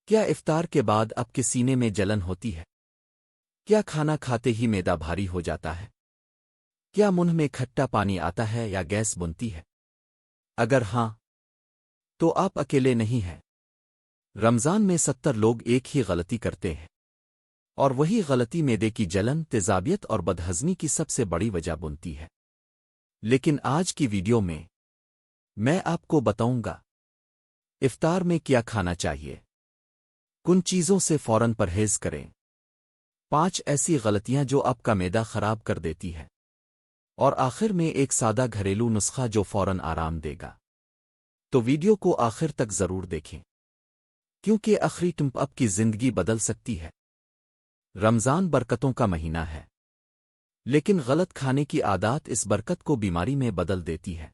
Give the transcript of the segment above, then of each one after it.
کیا افطار کے بعد آپ کے سینے میں جلن ہوتی ہے؟ کیا کھانا کھاتے ہی معدہ بھاری ہو جاتا ہے؟ کیا منہ میں کھٹا پانی آتا ہے یا گیس بنتی ہے؟ اگر ہاں تو آپ اکیلے نہیں ہیں۔ رمضان میں 70 لوگ ایک ہی غلطی کرتے ہیں، اور وہی غلطی معدے کی جلن، تیزابیت اور بدہضمی کی سب سے بڑی وجہ بنتی ہے۔ لیکن آج کی ویڈیو میں آپ کو بتاؤں گا افطار میں کیا کھانا چاہیے، کن چیزوں سے فوراً پرہیز کریں، 5 ایسی غلطیاں جو آپ کا معدہ خراب کر دیتی ہے، اور آخر میں ایک سادہ گھریلو نسخہ جو فوراً آرام دے گا۔ تو ویڈیو کو آخر تک ضرور دیکھیں، کیونکہ آخری ٹپ آپ کی زندگی بدل سکتی ہے۔ رمضان برکتوں کا مہینہ ہے، لیکن غلط کھانے کی عادات اس برکت کو بیماری میں بدل دیتی ہے،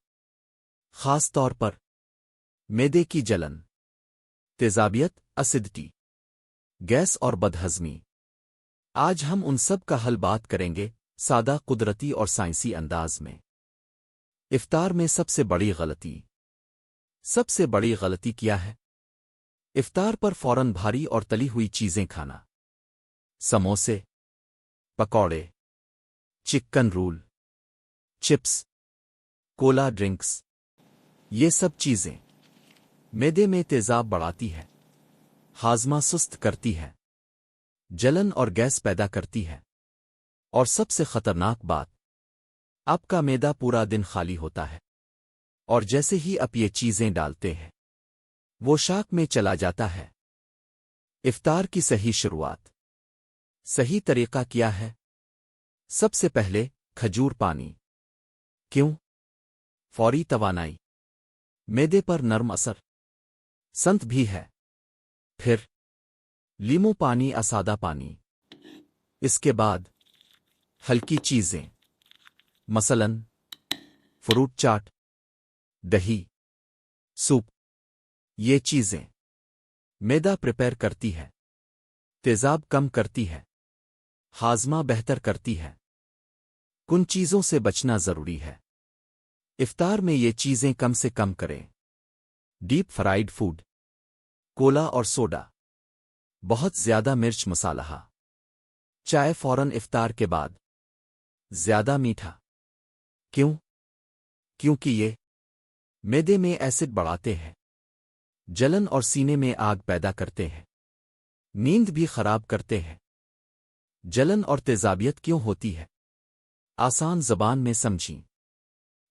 خاص طور پر معدے کی جلن، تیزابیت، اسیڈٹی، گیس اور بدہضمی۔ آج ہم ان سب کا حل بات کریں گے، سادہ، قدرتی اور سائنسی انداز میں۔ افطار میں سب سے بڑی غلطی کیا ہے؟ افطار پر فوراً بھاری اور تلی ہوئی چیزیں کھانا، سموسے، پکوڑے، چکن رول، چپس، کولا ڈرنکس۔ یہ سب چیزیں معدے میں تیزاب بڑھاتی ہے، ہاضمہ سست کرتی ہے، جلن اور گیس پیدا کرتی ہے، اور سب سے خطرناک بات، آپ کا معدہ پورا دن خالی ہوتا ہے، اور جیسے ہی آپ یہ چیزیں ڈالتے ہیں وہ شاک میں چلا جاتا ہے۔ افطار کی صحیح شروعات، صحیح طریقہ کیا ہے؟ سب سے پہلے کھجور پانی۔ کیوں؟ فوری توانائی، معدے پر نرم اثر، سنت بھی ہے۔ پھر لیمو پانی، سادہ پانی۔ اس کے بعد ہلکی چیزیں، مثلاً فروٹ چاٹ، دہی، سوپ۔ یہ چیزیں معدہ پریپیئر کرتی ہے، تیزاب کم کرتی ہے، ہاضمہ بہتر کرتی ہے۔ کن چیزوں سے بچنا ضروری ہے؟ افطار میں یہ چیزیں کم سے کم کریں۔ ڈیپ فرائیڈ فوڈ، کولا اور سوڈا، بہت زیادہ مرچ مصالحہ، چائے فوراً افطار کے بعد، زیادہ میٹھا۔ کیوں؟ کیونکہ یہ معدے میں ایسڈ بڑھاتے ہیں، جلن اور سینے میں آگ پیدا کرتے ہیں، نیند بھی خراب کرتے ہیں۔ جلن اور تیزابیت کیوں ہوتی ہے؟ آسان زبان میں سمجھیں۔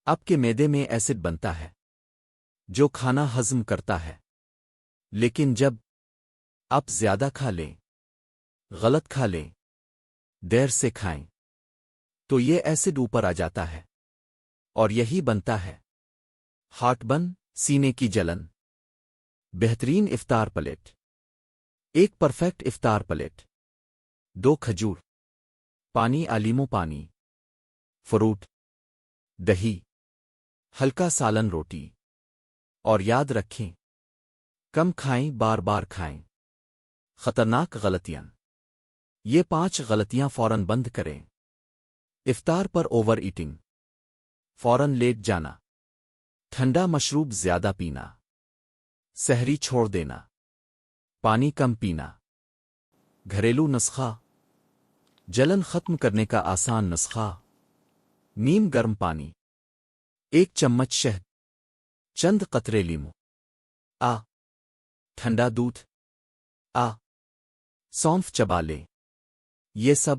آپ کے معدے میں ایسڈ بنتا ہے جو کھانا ہضم کرتا ہے، لیکن جب آپ زیادہ کھا لیں، غلط کھا لیں، دیر سے کھائیں، تو یہ ایسڈ اوپر آ جاتا ہے، اور یہی بنتا ہے ہارٹ برن، سینے کی جلن۔ بہترین افطار پلیٹ۔ ایک پرفیکٹ افطار پلیٹ: 2 کھجور، پانی، لیمو پانی، فروٹ، دہی، ہلکا سالن، روٹی۔ اور یاد رکھیں، کم کھائیں، بار بار کھائیں۔ خطرناک غلطیاں۔ یہ 5 غلطیاں فوراً بند کریں۔ افطار پر اوور ایٹنگ، فوراً لیٹ جانا، ٹھنڈا مشروب زیادہ پینا، سحری چھوڑ دینا، پانی کم پینا۔ گھریلو نسخہ، جلن ختم کرنے کا آسان نسخہ: نیم گرم پانی، 1 چمچ شہد، چند قطرے لیمو، ٹھنڈا دودھ، سونف چبا لیں۔ یہ سب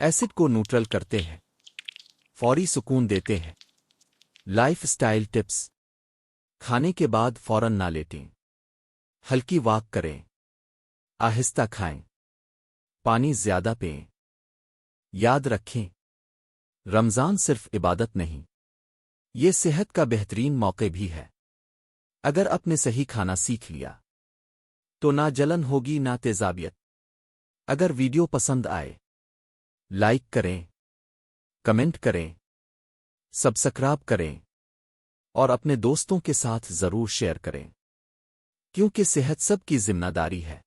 ایسڈ کو نیوٹرل کرتے ہیں، فوری سکون دیتے ہیں۔ لائف سٹائل ٹپس: کھانے کے بعد فوراً نہ لیٹیں، ہلکی واک کریں، آہستہ کھائیں، پانی زیادہ پئیں۔ یاد رکھیں، رمضان صرف عبادت نہیں، یہ صحت کا بہترین موقع بھی ہے۔ اگر آپ نے صحیح کھانا سیکھ لیا تو نہ جلن ہوگی، نہ تیزابیت۔ اگر ویڈیو پسند آئے، لائک کریں، کمنٹ کریں، سبسکرائب کریں، اور اپنے دوستوں کے ساتھ ضرور شیئر کریں، کیونکہ صحت سب کی ذمہ داری ہے۔